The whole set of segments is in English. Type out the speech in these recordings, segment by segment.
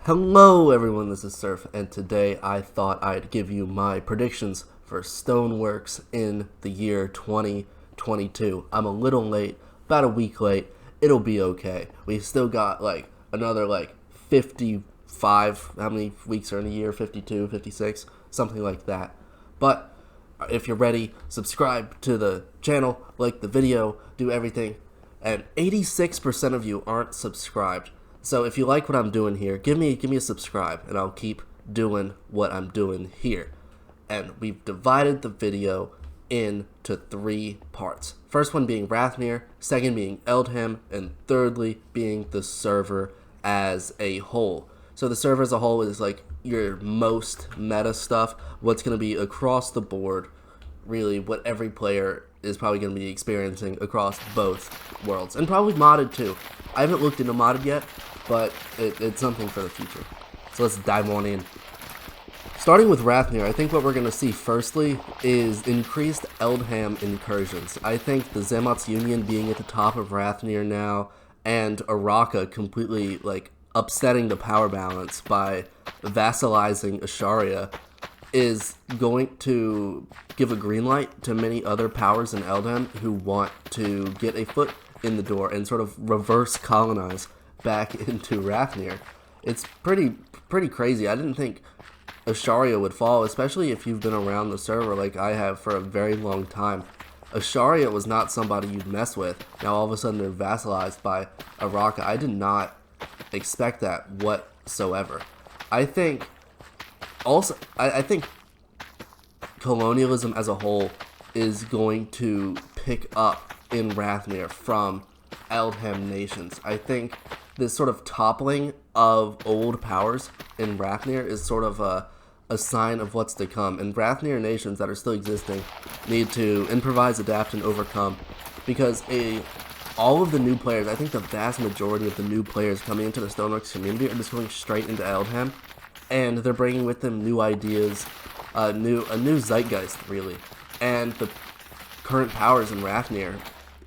Hello everyone, this is Surf, and today I thought I'd give you my predictions for Stoneworks in the year 2022. I'm a little late, about a week late. It'll be okay. We've still got another 55, how many weeks are in a year? 52, 56, something like that. But if you're ready, subscribe to the channel, like the video, do everything. And 86% of you aren't subscribed. So if you like what I'm doing here, give me a subscribe, and I'll keep doing what I'm doing here. And we've divided the video into 3 parts. First one being Rathnir, second being Eldham, and thirdly being the server as a whole. So the server as a whole is like your most meta stuff, what's going to be across the board, really what every player is probably going to be experiencing across both worlds, and probably modded too. I haven't looked into modded yet, but it's something for the future. So let's dive on in. Starting with Rathnir, I think what we're going to see firstly is increased Eldham incursions. I think the Xamot's Union being at the top of Rathnir now, and Araka completely upsetting the power balance by vassalizing Asharia is going to give a green light to many other powers in Eldham who want to get a foot in the door and sort of reverse colonize back into Rathnir. It's pretty crazy. I didn't think Asharia would fall, especially if you've been around the server like I have for a very long time. Asharia was not somebody you'd mess with. Now all of a sudden they're vassalized by Araka. I did not expect that whatsoever. I think colonialism as a whole is going to pick up in Rathnir from Eldham nations. I think this sort of toppling of old powers in Rathnir is sort of a sign of what's to come. And Rathnir nations that are still existing need to improvise, adapt, and overcome, because all of the new players, I think the vast majority of the new players coming into the Stoneworks community are just going straight into Eldham, and they're bringing with them new ideas, a new zeitgeist, really. And the current powers in Rathnir,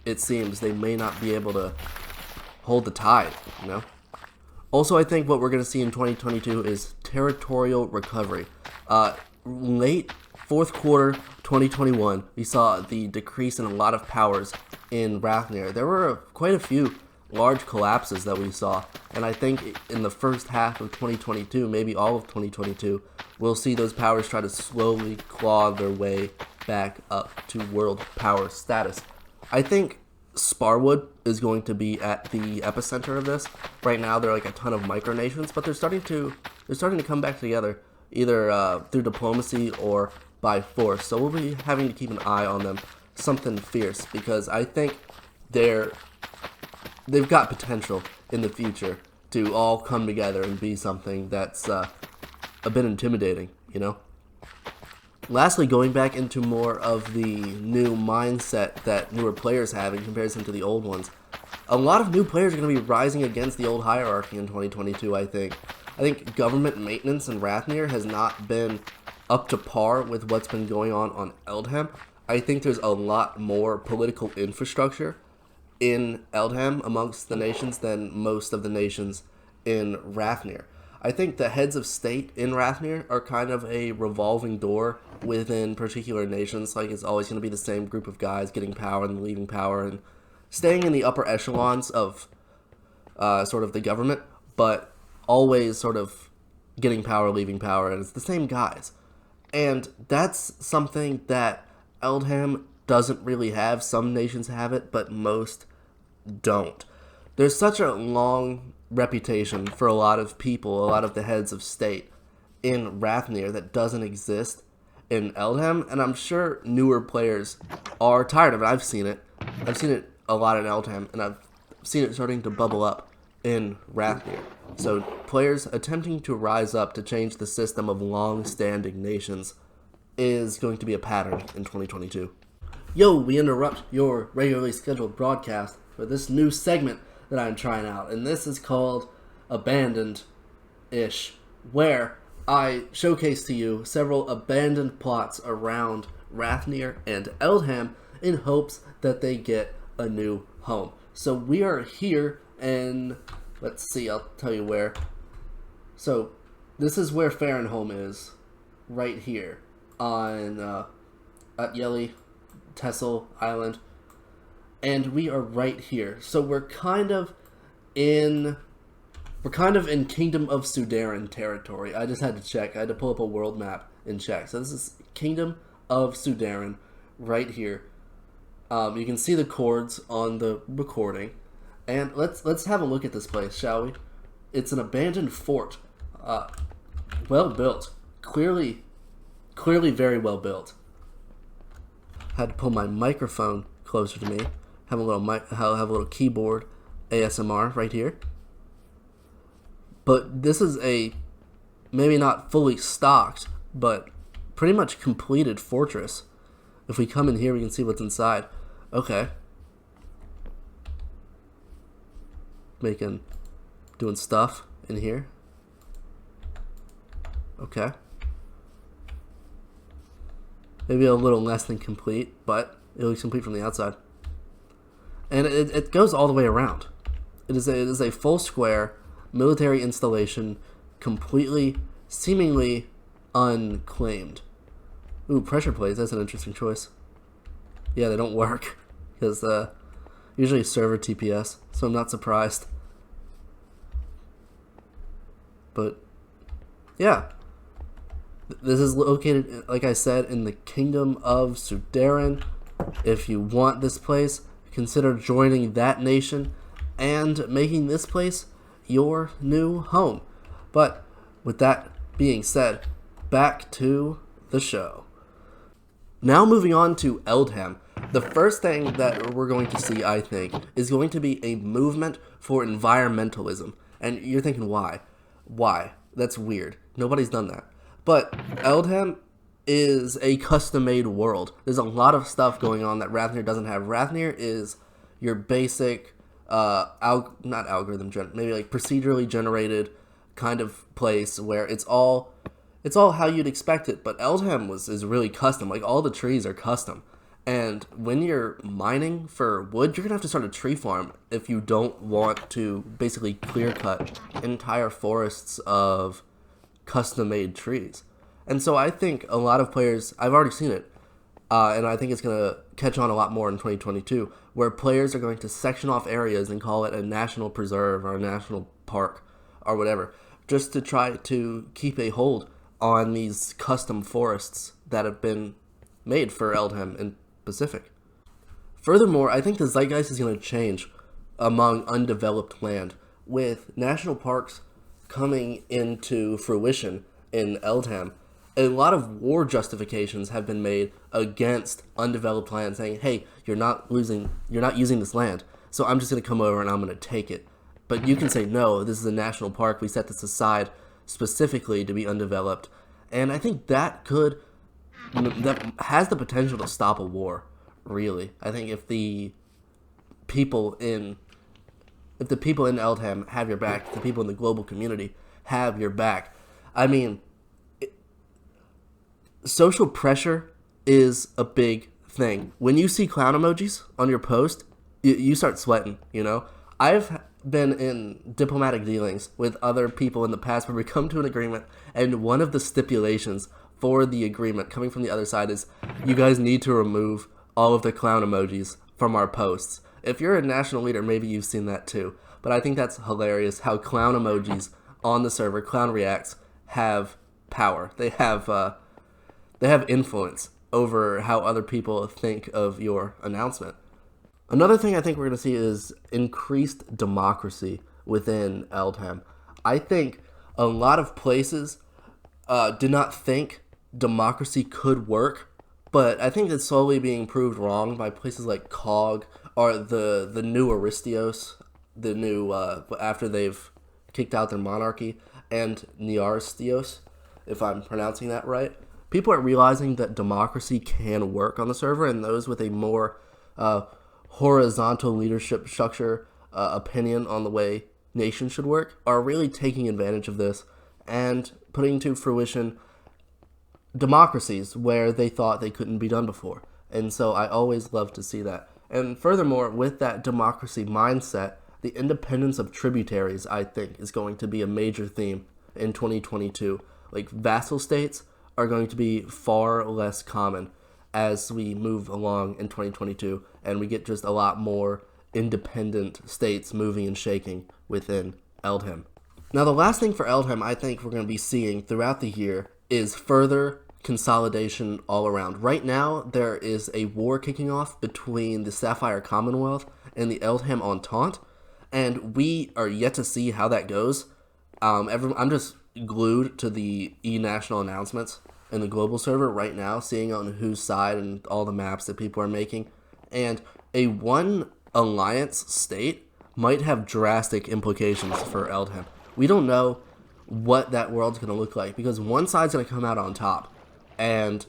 it seems they may not be able to hold the tide, you know? Also, I think what we're going to see in 2022 is territorial recovery. Late fourth quarter 2021, we saw the decrease in a lot of powers in Rathnir. There were quite a few large collapses that we saw, and I think in the first half of 2022, maybe all of 2022, we'll see those powers try to slowly claw their way back up to world power status. I think Sparwood is going to be at the epicenter of this. Right now, they're like a ton of micronations, but they're starting to come back together, either through diplomacy or by force. So we'll be having to keep an eye on them, something fierce, because I think they've got potential in the future to all come together and be something that's a bit intimidating, you know? Lastly, going back into more of the new mindset that newer players have in comparison to the old ones, a lot of new players are going to be rising against the old hierarchy in 2022, I think. I think government maintenance in Rathnir has not been up to par with what's been going on Eldham. I think there's a lot more political infrastructure in Eldham amongst the nations than most of the nations in Rathnir. I think the heads of state in Rathnir are kind of a revolving door within particular nations. Like, it's always going to be the same group of guys getting power and leaving power and staying in the upper echelons of sort of the government, but always sort of getting power, leaving power, and it's the same guys. And that's something that Eldham doesn't really have. Some nations have it, but most don't. There's such a long reputation for a lot of people, a lot of the heads of state in Rathnir that doesn't exist in Eldham, and I'm sure newer players are tired of it. I've seen it a lot in Eldham, and I've seen it starting to bubble up in Rathnir. So players attempting to rise up to change the system of long-standing nations is going to be a pattern in 2022. Yo, we interrupt your regularly scheduled broadcast for this new segment that I'm trying out, and this is called Abandonedish, where I showcase to you several abandoned plots around Rathnir and Eldham in hopes that they get a new home. So we are here in, let's see, I'll tell you where. So this is where Farrenholm is, right here on at Yelly Tessel Island, and we are right here. So we're kind of in Kingdom of Sudaran territory. I just had to check. I had to pull up a world map and check. So this is Kingdom of Sudaran right here. You can see the chords on the recording, and let's have a look at this place, shall we? It's an abandoned fort, well built, clearly very well built. Had to pull my microphone closer to me. Have a little keyboard ASMR right here. But this is a maybe not fully stocked, but pretty much completed fortress. If we come in here, we can see what's inside. Okay. Doing stuff in here. Okay. Maybe a little less than complete, but it looks complete from the outside. And it goes all the way around. It is a full square military installation, completely, seemingly unclaimed. Ooh, pressure plates, that's an interesting choice. Yeah, they don't work, because usually server TPS, so I'm not surprised. But, yeah. This is located, like I said, in the Kingdom of Sudaran. If you want this place, consider joining that nation and making this place your new home. But with that being said, back to the show. Now moving on to Eldham. The first thing that we're going to see, I think, is going to be a movement for environmentalism. And you're thinking, why? Why? That's weird. Nobody's done that. But Eldham is a custom-made world. There's a lot of stuff going on that Rathnir doesn't have. Rathnir is your basic, not algorithm, maybe like procedurally generated kind of place where it's all how you'd expect it. But Eldham is really custom. Like, all the trees are custom. And when you're mining for wood, you're going to have to start a tree farm if you don't want to basically clear-cut entire forests of custom-made trees. And so I think a lot of players, I've already seen it, and I think it's going to catch on a lot more in 2022, where players are going to section off areas and call it a national preserve or a national park or whatever, just to try to keep a hold on these custom forests that have been made for Eldham and Pacific. Furthermore, I think the zeitgeist is going to change among undeveloped land, with national parks coming into fruition in Eldham. A lot of war justifications have been made against undeveloped land, saying, hey, you're not using this land, so I'm just going to come over and I'm going to take it. But you can say, no, this is a national park, we set this aside specifically to be undeveloped. And I think that has the potential to stop a war, really. I think if the people in Eldham have your back, if the people in the global community have your back, I mean, social pressure is a big thing. When you see clown emojis on your post, you start sweating, you know? I've been in diplomatic dealings with other people in the past where we come to an agreement, and one of the stipulations for the agreement coming from the other side is, you guys need to remove all of the clown emojis from our posts. If you're a national leader, maybe you've seen that too. But I think that's hilarious how clown emojis on the server, clown reacts, have power. They have influence over how other people think of your announcement. Another thing I think we're going to see is increased democracy within Eldham. I think a lot of places did not think democracy could work, but I think it's slowly being proved wrong by places like Cog or the new Aristios, the new after they've kicked out their monarchy, and Nearistios, if I'm pronouncing that right. People are realizing that democracy can work on the server, and those with a more horizontal leadership structure opinion on the way nations should work are really taking advantage of this and putting to fruition democracies where they thought they couldn't be done before. And so I always love to see that. And furthermore, with that democracy mindset, the independence of tributaries, I think, is going to be a major theme in 2022. Like, vassal states are going to be far less common as we move along in 2022, and we get just a lot more independent states moving and shaking within Eldham. Now, the last thing for Eldham I think we're going to be seeing throughout the year is further consolidation all around. Right now, there is a war kicking off between the Sapphire Commonwealth and the Eldham Entente, and we are yet to see how that goes. I'm just glued to the e-national announcements in the global server right now, seeing on whose side and all the maps that people are making. And a one alliance state might have drastic implications for Eldham. We don't know what that world's going to look like, because one side's going to come out on top. And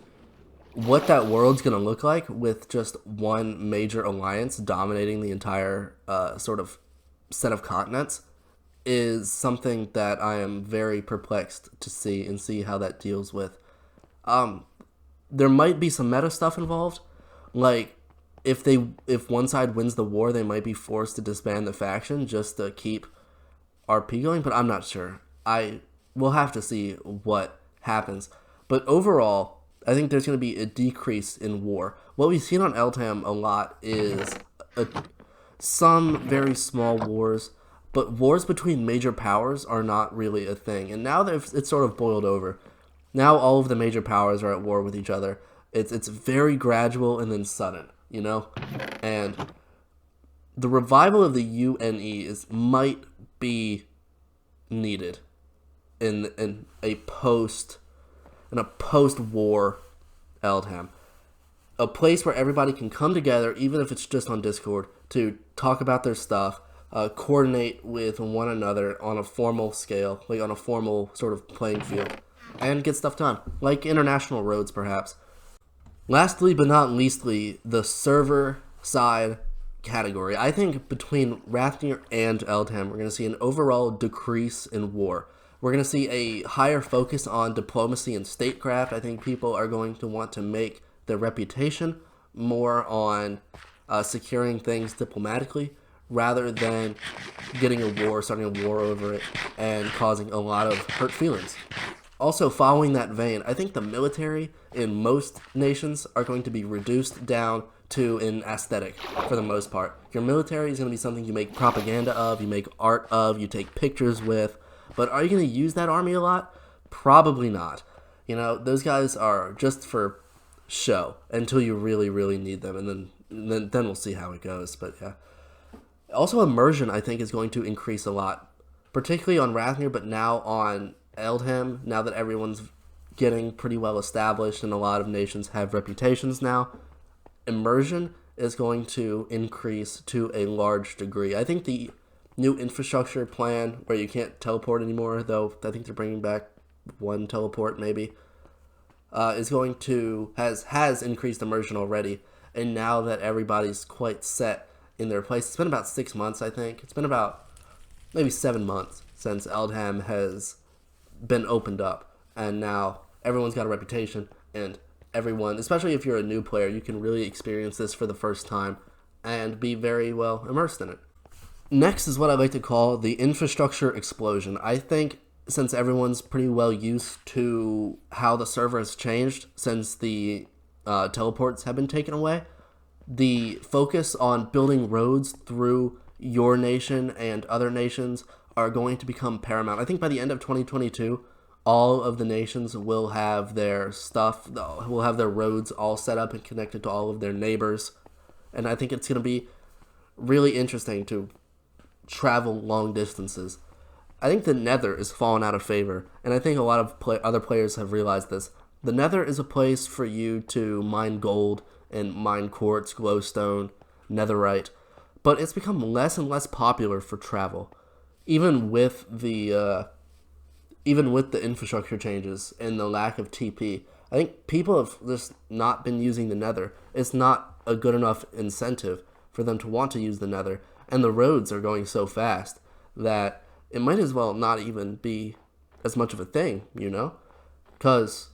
what that world's going to look like with just one major alliance dominating the entire sort of set of continents is something that I am very perplexed to see, and see how that deals with. There might be some meta stuff involved, like if one side wins the war, they might be forced to disband the faction just to keep RP going, but I'm not sure. We'll have to see what happens. But overall, I think there's going to be a decrease in war. What we've seen on Eldham a lot is some very small wars, but wars between major powers are not really a thing. And now that it's sort of boiled over. Now all of the major powers are at war with each other. It's very gradual and then sudden, you know? And the revival of the UNE might be needed in a post-war Eldham. A place where everybody can come together, even if it's just on Discord, to talk about their stuff, coordinate with one another on a formal scale, like on a formal sort of playing field, and get stuff done, like international roads, perhaps. Lastly, but not leastly, the server side category. I think between Rathnir and Eldham, we're going to see an overall decrease in war. We're going to see a higher focus on diplomacy and statecraft. I think people are going to want to make their reputation more on securing things diplomatically, rather than getting a war, starting a war over it, and causing a lot of hurt feelings. Also, following that vein, I think the military in most nations are going to be reduced down to an aesthetic for the most part. Your military is going to be something you make propaganda of, you make art of, you take pictures with, but are you going to use that army a lot? Probably not. You know, those guys are just for show until you really, really need them, and then we'll see how it goes, but yeah. Also, immersion, I think, is going to increase a lot, particularly on Rathnir, but now on Eldham, now that everyone's getting pretty well established and a lot of nations have reputations now. Immersion is going to increase to a large degree. I think the new infrastructure plan, where you can't teleport anymore, though I think they're bringing back one teleport maybe, has increased immersion already. And now that everybody's quite set in their place, it's been about 6 months, I think. It's been about maybe 7 months since Eldham has been opened up, and now everyone's got a reputation, and everyone, especially if you're a new player, you can really experience this for the first time and be very well immersed in it. Next is what I like to call the infrastructure explosion. I think since everyone's pretty well used to how the server has changed since the teleports have been taken away, the focus on building roads through your nation and other nations are going to become paramount. I think by the end of 2022, all of the nations will have their stuff, will have their roads all set up and connected to all of their neighbors. And I think it's going to be really interesting to travel long distances. I think the Nether is fallen out of favor, and I think a lot of other players have realized this. The Nether is a place for you to mine gold and mine quartz, glowstone, netherite, but it's become less and less popular for travel. Even with the infrastructure changes and the lack of TP, I think people have just not been using the Nether. It's not a good enough incentive for them to want to use the Nether, and the roads are going so fast that it might as well not even be as much of a thing, you know? Because,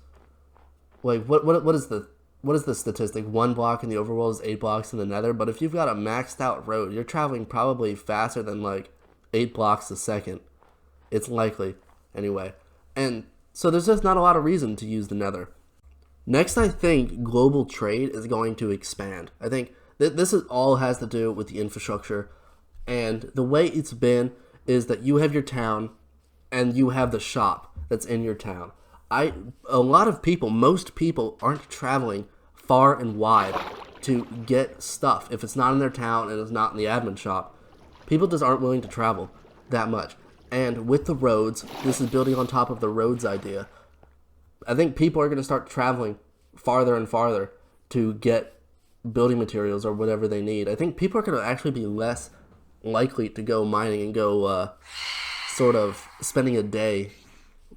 like, what is the statistic? 1 block in the overworld is 8 blocks in the Nether, but if you've got a maxed out road, you're traveling probably faster than, like, 8 blocks a second. It's likely. Anyway, And so there's just not a lot of reason to use the nether. Next, I think global trade is going to expand. I think this all has to do with the infrastructure. And the way it's been is that you have your town and you have the shop that's in your town. A lot of people, most people aren't traveling far and wide to get stuff. If it's not in their town and it's not in the admin shop, people just aren't willing to travel that much. And with the roads, this is building on top of the roads idea. I think people are going to start traveling farther and farther to get building materials or whatever they need. I think people are going to actually be less likely to go mining and go sort of spending a day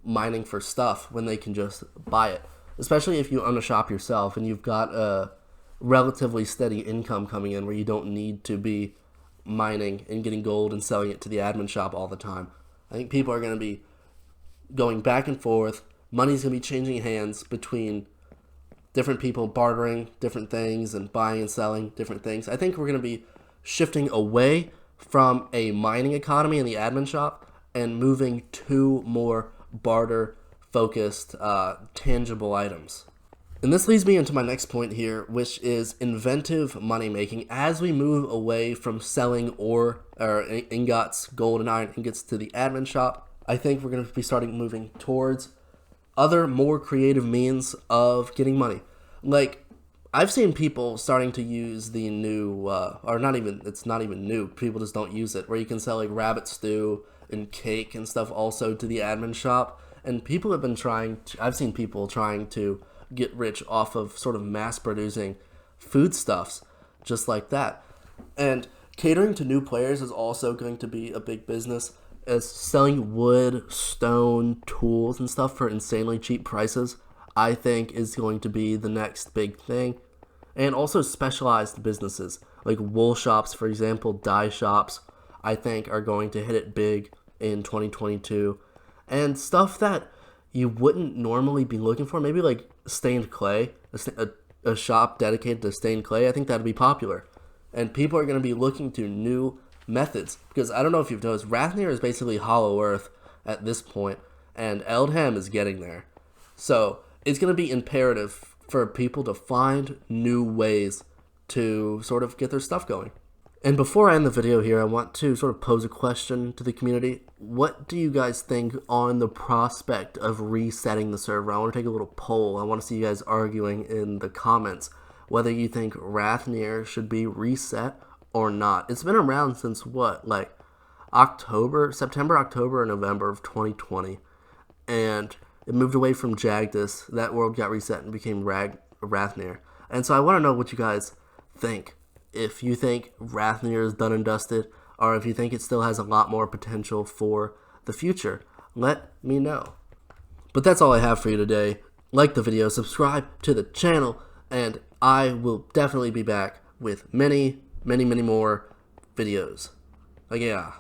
mining for stuff when they can just buy it. Especially if you own a shop yourself and you've got a relatively steady income coming in where you don't need to be mining and getting gold and selling it to the admin shop all the time. I think people are going to be going back and forth. Money's going to be changing hands between different people, bartering different things and buying and selling different things. I think we're going to be shifting away from a mining economy in the admin shop and moving to more barter-focused, tangible items. And this leads me into my next point here, which is inventive money making. As we move away from selling ore or ingots, gold and iron ingots to the admin shop, I think we're going to be starting moving towards other more creative means of getting money. Like, I've seen people starting to use the new, it's not even new, people just don't use it, where you can sell like rabbit stew and cake and stuff also to the admin shop. And people have been I've seen people trying to get rich off of sort of mass producing foodstuffs just like that. And catering to new players is also going to be a big business, as selling wood, stone, tools, and stuff for insanely cheap prices, I think, is going to be the next big thing. And also specialized businesses, like wool shops, for example, dye shops, I think are going to hit it big in 2022. And stuff that you wouldn't normally be looking for, maybe like stained clay, a shop dedicated to stained clay, I think that'd be popular. And people are going to be looking to new methods, because I don't know if you've noticed, Rathnir is basically Hollow Earth at this point, and Eldham is getting there. So it's going to be imperative for people to find new ways to sort of get their stuff going. And before I end the video here, I want to sort of pose a question to the community. What do you guys think on the prospect of resetting the server? I want to take a little poll. I want to see you guys arguing in the comments whether you think Rathnir should be reset or not. It's been around since what, like September, October, or November of 2020. And it moved away from Jagdis. That world got reset and became Rathnir. And so I want to know what you guys think. If you think Rathnir is done and dusted, or if you think it still has a lot more potential for the future, let me know. But that's all I have for you today. Like the video, subscribe to the channel, and I will definitely be back with many more videos. Like, yeah.